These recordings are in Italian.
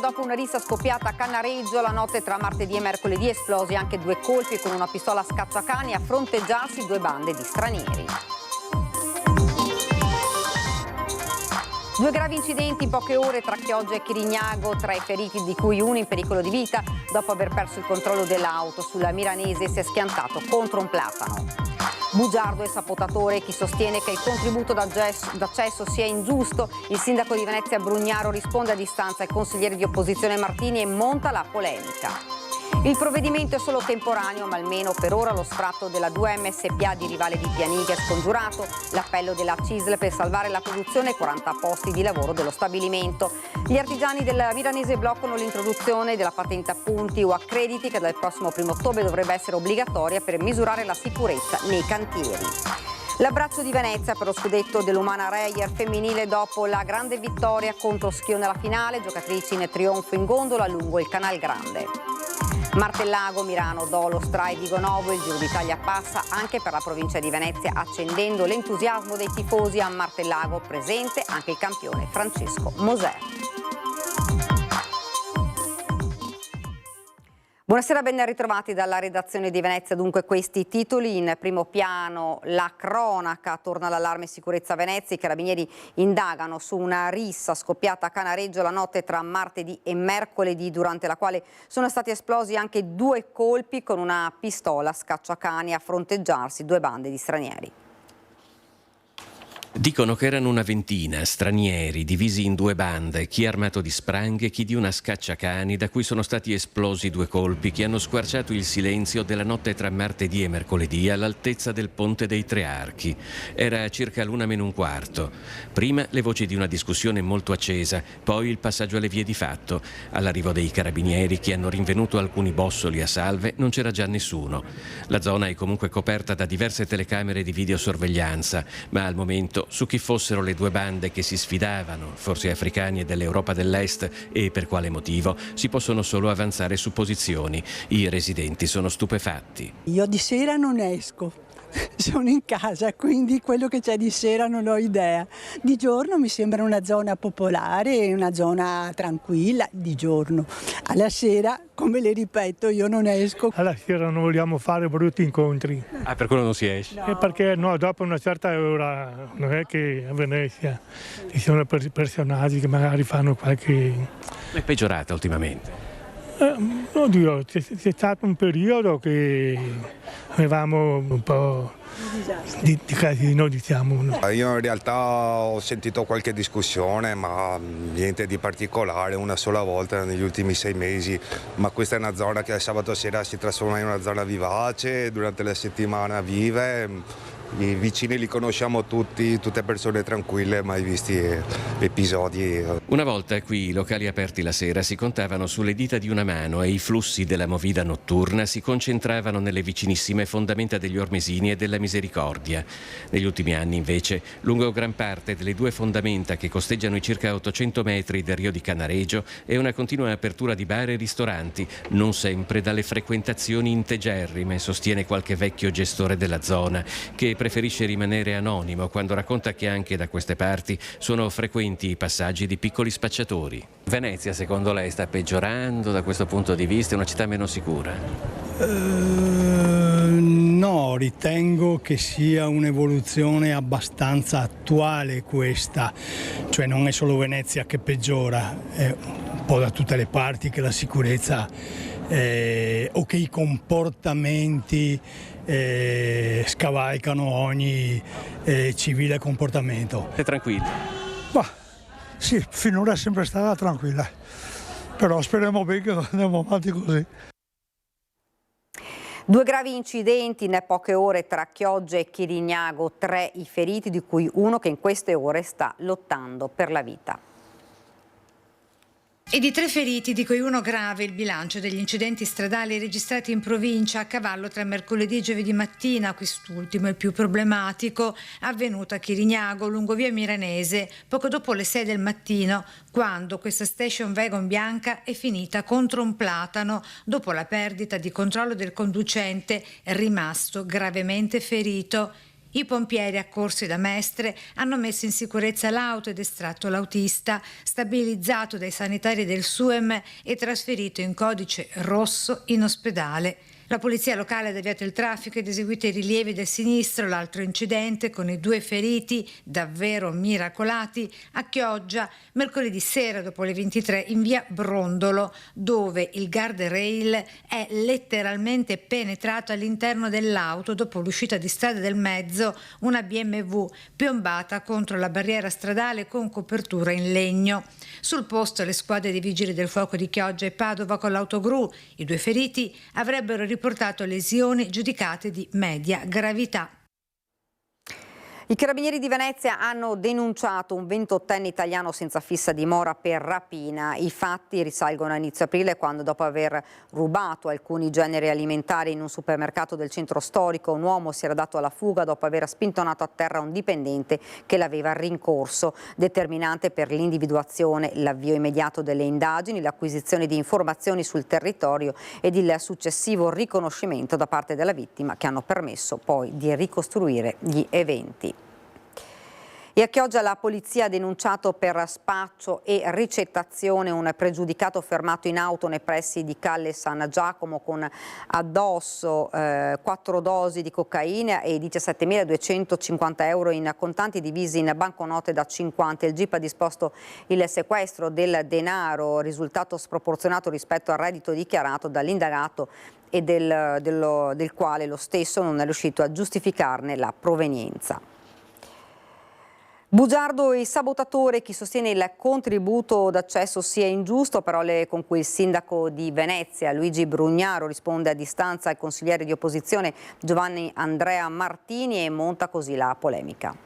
dopo una rissa scoppiata a Cannareggio la notte tra martedì e mercoledì, esplosi anche 2 colpi con una pistola a scacciacani a fronteggiarsi 2 bande di stranieri. 2 gravi incidenti in poche ore tra Chioggia e Chirignago, 3 feriti di cui uno in pericolo di vita dopo aver perso il controllo dell'auto. Sulla Milanese si è schiantato contro un platano. Bugiardo e sabotatore, chi sostiene che il contributo d'accesso sia ingiusto. Il sindaco di Venezia Brugnaro risponde a distanza ai consiglieri di opposizione Martini e monta la polemica. Il provvedimento è solo temporaneo, ma almeno per ora lo sfratto della 2M SpA di Rivale di Pianiga è scongiurato. L'appello della CISL per salvare la produzione e 40 posti di lavoro dello stabilimento. Gli artigiani della Milanese bloccano l'introduzione della patente a punti o a crediti che dal prossimo 1° ottobre dovrebbe essere obbligatoria per misurare la sicurezza nei cantieri. L'abbraccio di Venezia per lo scudetto dell'Umana Reyer femminile dopo la grande vittoria contro Schio nella finale, giocatrici in trionfo in gondola lungo il Canal Grande. Martellago, Mirano, Dolo, Stra e Vigonovo, il Giro d'Italia passa anche per la provincia di Venezia, accendendo l'entusiasmo dei tifosi. A Martellago presente anche il campione Francesco Moser. Buonasera, ben ritrovati dalla redazione di Venezia. Dunque questi titoli in primo piano, la cronaca, torna l'allarme sicurezza a Venezia, i carabinieri indagano su una rissa scoppiata a Cannareggio la notte tra martedì e mercoledì, durante la quale sono stati esplosi anche 2 colpi con una pistola scacciacani a fronteggiarsi 2 bande di stranieri. Dicono che erano una ventina, stranieri, divisi in 2 bande, chi armato di spranghe e chi di una scacciacani, da cui sono stati esplosi 2 colpi che hanno squarciato il silenzio della notte tra martedì e mercoledì all'altezza del Ponte dei Tre Archi. Era circa l'1:45. Prima le voci di una discussione molto accesa, poi il passaggio alle vie di fatto. All'arrivo dei carabinieri, che hanno rinvenuto alcuni bossoli a salve, non c'era già nessuno. La zona è comunque coperta da diverse telecamere di videosorveglianza, ma al momento su chi fossero le 2 bande che si sfidavano, forse africani e dell'Europa dell'Est, e per quale motivo, si possono solo avanzare supposizioni. I residenti sono stupefatti. Io di sera non esco. Sono in casa, quindi quello che c'è di sera non ho idea. Di giorno mi sembra una zona popolare, una zona tranquilla, di giorno. Alla sera, come le ripeto, io non esco. Alla sera non vogliamo fare brutti incontri. Ah, per quello non si esce? No. Perché no, dopo una certa ora non è che a Venezia ci sono personaggi che magari fanno qualche... È peggiorata ultimamente? Oddio, c'è stato un periodo che avevamo un po' di casino, diciamo. Io in realtà ho sentito qualche discussione, ma niente di particolare, una sola volta negli ultimi 6 mesi, ma questa è una zona che al sabato sera si trasforma in una zona vivace, durante la settimana vive. I vicini li conosciamo tutti, tutte persone tranquille, mai visti episodi. Una volta qui i locali aperti la sera si contavano sulle dita di una mano e i flussi della movida notturna si concentravano nelle vicinissime fondamenta degli Ormesini e della Misericordia. Negli ultimi anni invece, lungo gran parte delle 2 fondamenta che costeggiano i circa 800 metri del Rio di Cannareggio è una continua apertura di bar e ristoranti, non sempre dalle frequentazioni integerrime, sostiene qualche vecchio gestore della zona, che preferisce rimanere anonimo quando racconta che anche da queste parti sono frequenti i passaggi di piccoli spacciatori. Venezia, secondo lei, sta peggiorando da questo punto di vista? È una città meno sicura? No, ritengo che sia un'evoluzione abbastanza attuale questa, cioè non è solo Venezia che peggiora, è un po' da tutte le parti che la sicurezza o che i comportamenti scavalcano ogni civile comportamento. È tranquillo? Ma sì, finora è sempre stata tranquilla, però speriamo bene che andiamo avanti così. 2 gravi incidenti in poche ore tra Chioggia e Chirignago, 3 i feriti, di cui uno che in queste ore sta lottando per la vita. E di 3 feriti, di cui uno grave, il bilancio degli incidenti stradali registrati in provincia a cavallo tra mercoledì e giovedì mattina, quest'ultimo il più problematico, avvenuto a Chirignago, lungo via Milanese, poco dopo le 6 del mattino, quando questa station wagon bianca è finita contro un platano dopo la perdita di controllo del conducente, rimasto gravemente ferito. I pompieri, accorsi da Mestre, hanno messo in sicurezza l'auto ed estratto l'autista, stabilizzato dai sanitari del SUEM e trasferito in codice rosso in ospedale. La polizia locale ha deviato il traffico ed eseguito i rilievi del sinistro, l'altro incidente con i 2 feriti, davvero miracolati, a Chioggia, mercoledì sera dopo le 23 in via Brondolo, dove il guardrail è letteralmente penetrato all'interno dell'auto dopo l'uscita di strada del mezzo, una BMW piombata contro la barriera stradale con copertura in legno. Sul posto le squadre dei vigili del fuoco di Chioggia e Padova con l'autogru. I 2 feriti avrebbero riportato lesioni giudicate di media gravità. I carabinieri di Venezia hanno denunciato un 28enne italiano senza fissa dimora per rapina. I fatti risalgono a inizio aprile, quando dopo aver rubato alcuni generi alimentari in un supermercato del centro storico, un uomo si era dato alla fuga dopo aver spintonato a terra un dipendente che l'aveva rincorso. Determinante per l'individuazione, l'avvio immediato delle indagini, l'acquisizione di informazioni sul territorio ed il successivo riconoscimento da parte della vittima, che hanno permesso poi di ricostruire gli eventi. E a Chioggia la polizia ha denunciato per spaccio e ricettazione un pregiudicato fermato in auto nei pressi di Calle San Giacomo con addosso 4 dosi di cocaina e 17.250 euro in contanti divisi in banconote da 50. Il GIP ha disposto il sequestro del denaro, risultato sproporzionato rispetto al reddito dichiarato dall'indagato e del quale lo stesso non è riuscito a giustificarne la provenienza. Bugiardo e sabotatore, chi sostiene il contributo d'accesso sia ingiusto, parole con cui il sindaco di Venezia Luigi Brugnaro risponde a distanza al consigliere di opposizione Giovanni Andrea Martini e monta così la polemica.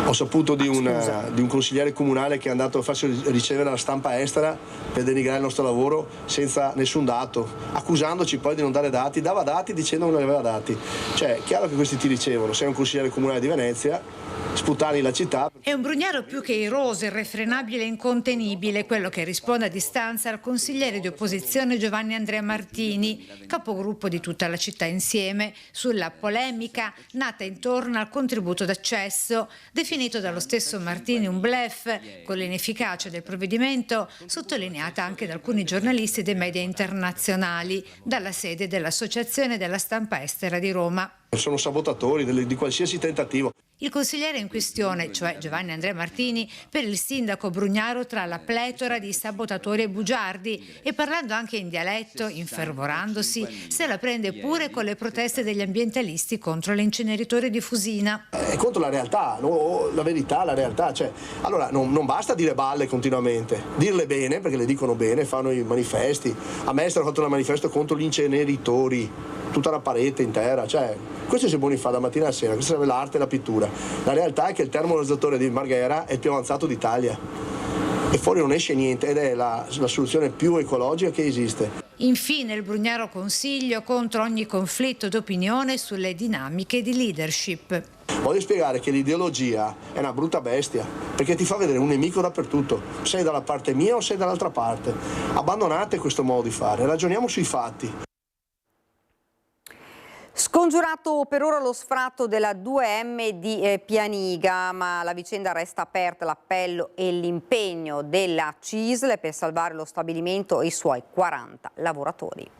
Ho saputo di un consigliere comunale che è andato a farsi ricevere la stampa estera per denigrare il nostro lavoro senza nessun dato, accusandoci poi di non dare dati, dava dati dicendo che non aveva dati. Cioè, è chiaro che questi ti ricevono, sei un consigliere comunale di Venezia, sputani la città. È un Brugnaro più che iroso, irrefrenabile e incontenibile, quello che risponde a distanza al consigliere di opposizione Giovanni Andrea Martini, capogruppo di Tutta la città insieme, sulla polemica nata intorno al contributo d'accesso, definito dallo stesso Martini un bluff, con l'inefficacia del provvedimento sottolineata anche da alcuni giornalisti dei media internazionali, dalla sede dell'Associazione della Stampa Estera di Roma. Sono sabotatori di qualsiasi tentativo. Il consigliere in questione, cioè Giovanni Andrea Martini, per il sindaco Brugnaro tra la pletora di sabotatori e bugiardi e parlando anche in dialetto, infervorandosi, se la prende pure con le proteste degli ambientalisti contro l'inceneritore di Fusina. È contro la realtà, no? La verità, la realtà. Cioè, allora non basta dire balle continuamente, dirle bene, perché le dicono bene, fanno i manifesti. A me è stato fatto un manifesto contro gli inceneritori, tutta la parete intera, cioè questo si buoni fa da mattina a sera, questa sarebbe l'arte e la pittura. La realtà è che il termovalorizzatore di Marghera è il più avanzato d'Italia e fuori non esce niente ed è la soluzione più ecologica che esiste. Infine il Brugnaro consiglio contro ogni conflitto d'opinione sulle dinamiche di leadership. Voglio spiegare che l'ideologia è una brutta bestia, perché ti fa vedere un nemico dappertutto. Sei dalla parte mia o sei dall'altra parte. Abbandonate questo modo di fare, ragioniamo sui fatti. Scongiurato per ora lo sfratto della 2M di Pianiga, ma la vicenda resta aperta. L'appello e l'impegno della CISL per salvare lo stabilimento e i suoi 40 lavoratori.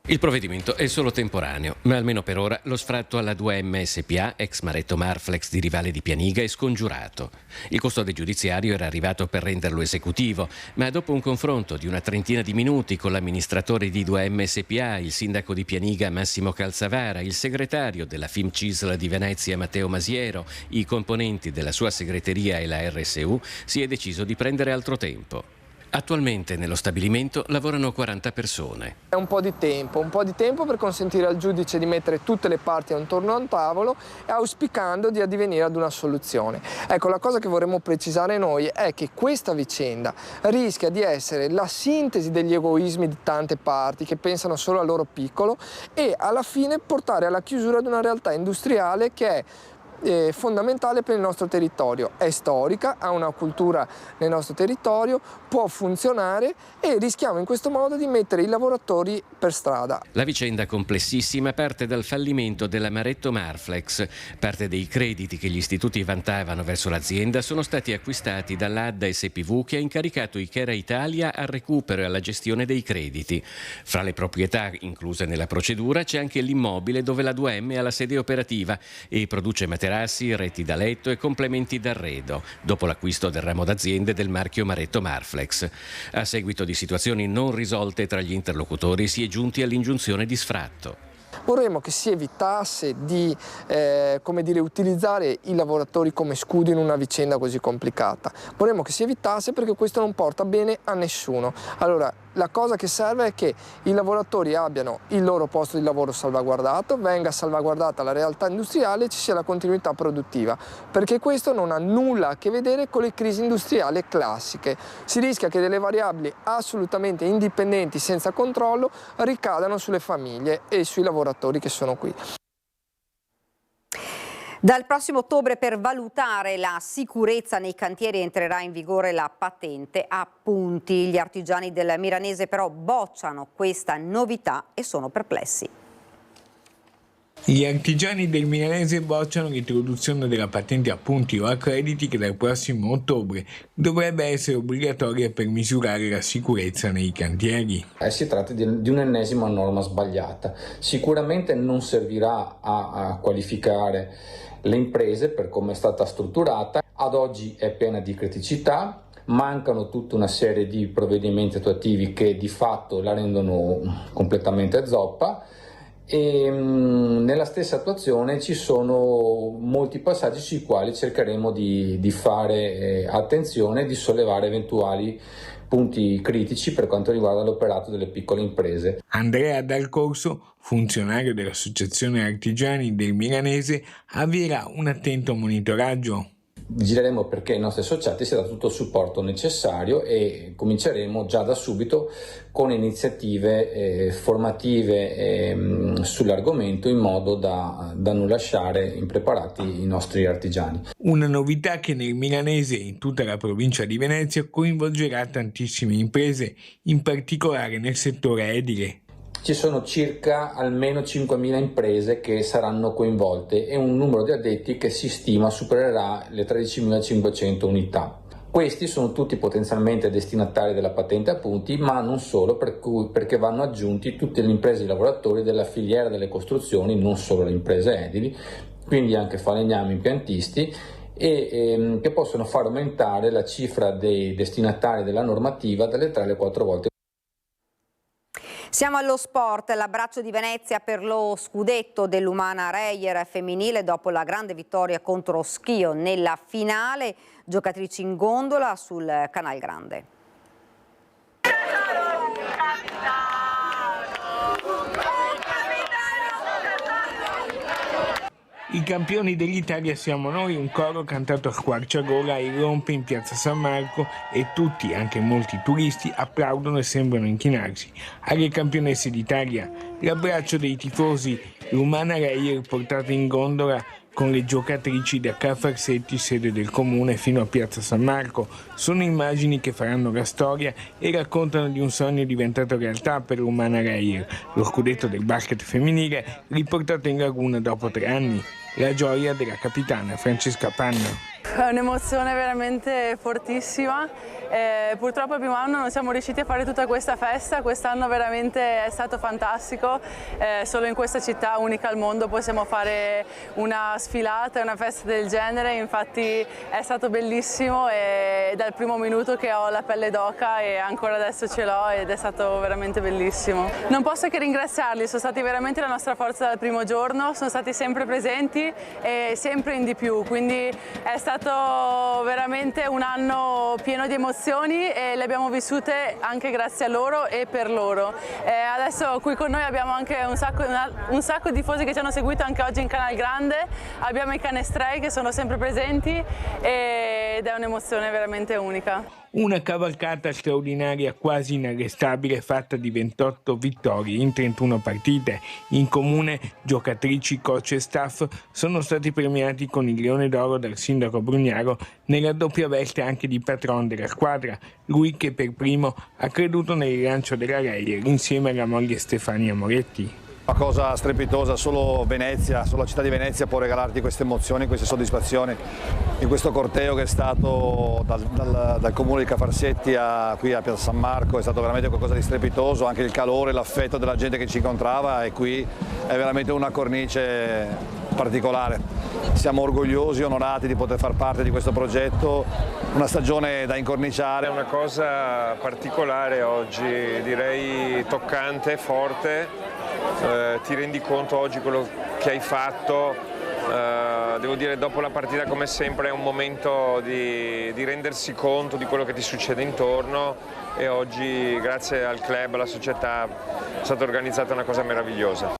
Il provvedimento è solo temporaneo, ma almeno per ora lo sfratto alla 2M SPA, ex Maretto Marflex di Rivale di Pianiga, è scongiurato. Il custode giudiziario era arrivato per renderlo esecutivo, ma dopo un confronto di una trentina di minuti con l'amministratore di 2M SPA, il sindaco di Pianiga Massimo Calzavara, il segretario della FIM CISL di Venezia Matteo Masiero, i componenti della sua segreteria e la RSU, si è deciso di prendere altro tempo. Attualmente nello stabilimento lavorano 40 persone. È un po' di tempo per consentire al giudice di mettere tutte le parti attorno a un tavolo e auspicando di addivenire ad una soluzione. Ecco, la cosa che vorremmo precisare noi è che questa vicenda rischia di essere la sintesi degli egoismi di tante parti che pensano solo al loro piccolo e alla fine portare alla chiusura di una realtà industriale che è fondamentale per il nostro territorio. È storica, ha una cultura nel nostro territorio, può funzionare e rischiamo in questo modo di mettere i lavoratori per strada. La vicenda complessissima parte dal fallimento dell'Amaretto Marflex. Parte dei crediti che gli istituti vantavano verso l'azienda sono stati acquistati dall'Adda SPV, che ha incaricato Ikera Italia al recupero e alla gestione dei crediti. Fra le proprietà incluse nella procedura c'è anche l'immobile dove la 2M ha la sede operativa e produce materassi, reti da letto e complementi d'arredo, dopo l'acquisto del ramo d'aziende del marchio Amaretto Marflex. A seguito di situazioni non risolte tra gli interlocutori si è giunti all'ingiunzione di sfratto. Vorremmo che si evitasse di utilizzare i lavoratori come scudo in una vicenda così complicata. Vorremmo che si evitasse, perché questo non porta bene a nessuno. Allora, la cosa che serve è che i lavoratori abbiano il loro posto di lavoro salvaguardato, venga salvaguardata la realtà industriale e ci sia la continuità produttiva, perché questo non ha nulla a che vedere con le crisi industriali classiche. Si rischia che delle variabili assolutamente indipendenti, senza controllo, ricadano sulle famiglie e sui lavoratori che sono qui. Dal prossimo ottobre, per valutare la sicurezza nei cantieri, entrerà in vigore la patente a punti. Gli artigiani del Milanese però bocciano questa novità e sono perplessi. Gli artigiani del Milanese bocciano l'introduzione della patente a punti o a crediti, che dal prossimo ottobre dovrebbe essere obbligatoria per misurare la sicurezza nei cantieri. Si tratta di un'ennesima norma sbagliata. Sicuramente non servirà a qualificare le imprese per come è stata strutturata. Ad oggi è piena di criticità. Mancano tutta una serie di provvedimenti attuativi che di fatto la rendono completamente zoppa. E nella stessa attuazione ci sono molti passaggi sui quali cercheremo di fare attenzione e di sollevare eventuali punti critici per quanto riguarda l'operato delle piccole imprese. Andrea Dal Corso, funzionario dell'Associazione Artigiani del Milanese, avvierà un attento monitoraggio. Vigileremo perché ai nostri associati sia dato tutto il supporto necessario e cominceremo già da subito con iniziative formative sull'argomento, in modo da non lasciare impreparati i nostri artigiani. Una novità che nel Milanese e in tutta la provincia di Venezia coinvolgerà tantissime imprese, in particolare nel settore edile. Ci sono circa almeno 5.000 imprese che saranno coinvolte e un numero di addetti che si stima supererà le 13.500 unità. Questi sono tutti potenzialmente destinatari della patente a punti, ma non solo, perché vanno aggiunti tutte le imprese e i lavoratori della filiera delle costruzioni, non solo le imprese edili, quindi anche falegnami, impiantisti, e che possono far aumentare la cifra dei destinatari della normativa dalle 3 alle 4 volte. Siamo allo sport, l'abbraccio di Venezia per lo scudetto dell'Umana Reyer femminile dopo la grande vittoria contro Schio nella finale, giocatrici in gondola sul Canal Grande. I campioni dell'Italia siamo noi, un coro cantato a squarciagola irrompe in piazza San Marco e tutti, anche molti turisti, applaudono e sembrano inchinarsi. Alle campionesse d'Italia, l'abbraccio dei tifosi, l'Umana Reyer portata in gondola con le giocatrici da Ca' Farsetti, sede del comune, fino a piazza San Marco. Sono immagini che faranno la storia e raccontano di un sogno diventato realtà per l'Umana Reyer, lo scudetto del basket femminile riportato in laguna dopo 3 anni. La gioia della capitana Francesca Panna. È un'emozione veramente fortissima. Purtroppo il primo anno non siamo riusciti a fare tutta questa festa, quest'anno veramente è stato fantastico, solo in questa città unica al mondo possiamo fare una sfilata e una festa del genere, infatti è stato bellissimo e dal primo minuto che ho la pelle d'oca e ancora adesso ce l'ho ed è stato veramente bellissimo. Non posso che ringraziarli, sono stati veramente la nostra forza dal primo giorno, sono stati sempre presenti e sempre in di più, quindi è stato veramente un anno pieno di emozioni e le abbiamo vissute anche grazie a loro e per loro. Adesso qui con noi abbiamo anche un sacco di tifosi che ci hanno seguito anche oggi in Canal Grande, abbiamo i canestrei che sono sempre presenti ed è un'emozione veramente unica. Una cavalcata straordinaria, quasi inarrestabile, fatta di 28 vittorie in 31 partite. In comune, giocatrici, coach e staff sono stati premiati con il Leone d'Oro dal sindaco Brugnaro nella doppia veste anche di patron della squadra, lui che per primo ha creduto nel rilancio della Reyer insieme alla moglie Stefania Moretti. Una cosa strepitosa, solo Venezia, solo la città di Venezia può regalarti queste emozioni, queste soddisfazioni in questo corteo che è stato dal comune di Cafarsetti qui a Piazza San Marco. È stato veramente qualcosa di strepitoso, anche il calore, l'affetto della gente che ci incontrava, e qui è veramente una cornice particolare. Siamo orgogliosi e onorati di poter far parte di questo progetto, una stagione da incorniciare. È una cosa particolare oggi, direi toccante, forte. Ti rendi conto oggi quello che hai fatto, devo dire dopo la partita come sempre è un momento di rendersi conto di quello che ti succede intorno, e oggi grazie al club, alla società è stata organizzata una cosa meravigliosa.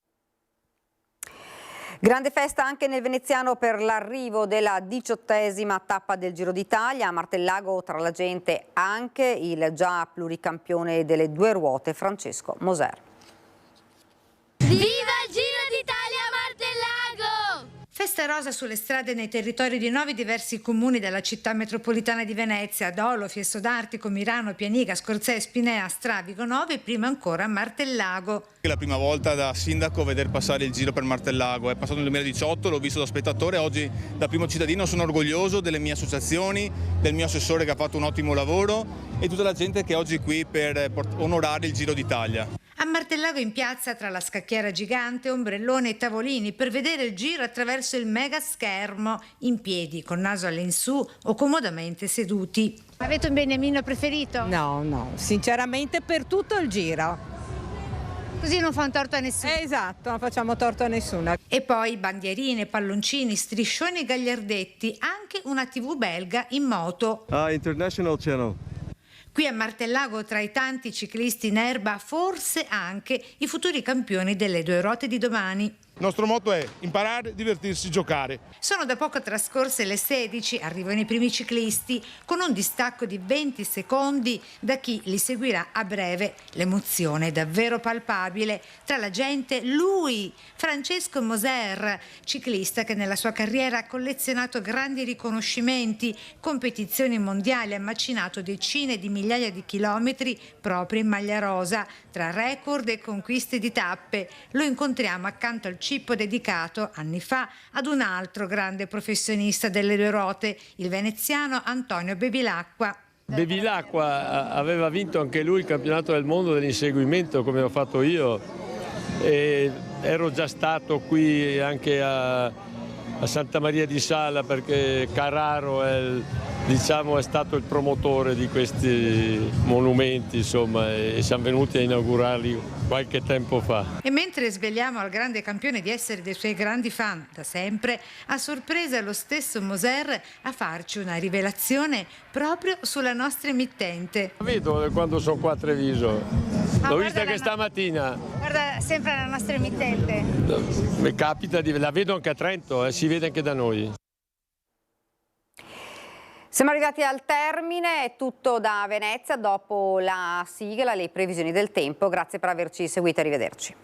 Grande festa anche nel veneziano per l'arrivo della 18ª tappa del Giro d'Italia. A Martellago tra la gente anche il già pluricampione delle due ruote Francesco Moser. Viva il Giro d'Italia a Martellago! Festa rosa sulle strade nei territori di 9 diversi comuni della città metropolitana di Venezia, Dolo, Fiesto d'Artico, Mirano, Pianiga, Scorzè, Spinea, Stravigo 9 e prima ancora Martellago. È la prima volta da sindaco vedere passare il giro per Martellago, è passato nel 2018, l'ho visto da spettatore, oggi da primo cittadino sono orgoglioso delle mie associazioni, del mio assessore che ha fatto un ottimo lavoro e tutta la gente che è oggi qui per onorare il Giro d'Italia. A Martellago in piazza tra la scacchiera gigante, ombrellone e tavolini per vedere il giro attraverso il mega schermo, in piedi, con naso all'insù o comodamente seduti. Avete un beniamino preferito? No, sinceramente per tutto il giro. Così non fa un torto a nessuno. Esatto, non facciamo torto a nessuno. E poi bandierine, palloncini, striscioni e gagliardetti, anche una TV belga in moto. International Channel. Qui a Martellago, tra i tanti ciclisti in erba, forse anche i futuri campioni delle due ruote di domani. Il nostro motto è imparare, divertirsi, giocare. Sono da poco trascorse le 16, arrivano i primi ciclisti, con un distacco di 20 secondi da chi li seguirà a breve. L'emozione è davvero palpabile. Tra la gente lui, Francesco Moser, ciclista che nella sua carriera ha collezionato grandi riconoscimenti, competizioni mondiali, ha macinato decine di migliaia di chilometri proprio in maglia rosa, tra record e conquiste di tappe. Lo incontriamo accanto al cippo dedicato anni fa ad un altro grande professionista delle due ruote, il veneziano Antonio Bevilacqua. Bevilacqua aveva vinto anche lui il campionato del mondo dell'inseguimento come ho fatto io, e ero già stato qui anche a Santa Maria di Sala perché Carraro è stato il promotore di questi monumenti, insomma, e siamo venuti a inaugurarli qualche tempo fa. E mentre svegliamo al grande campione di essere dei suoi grandi fan da sempre, a sorpresa lo stesso Moser a farci una rivelazione proprio sulla nostra emittente. La vedo quando sono qua a Treviso, l'ho vista anche stamattina. Guarda sempre la nostra emittente. Mi capita, la vedo anche a Trento, si vede anche da noi. Siamo arrivati al termine, è tutto da Venezia, dopo la sigla, le previsioni del tempo. Grazie per averci seguito, arrivederci.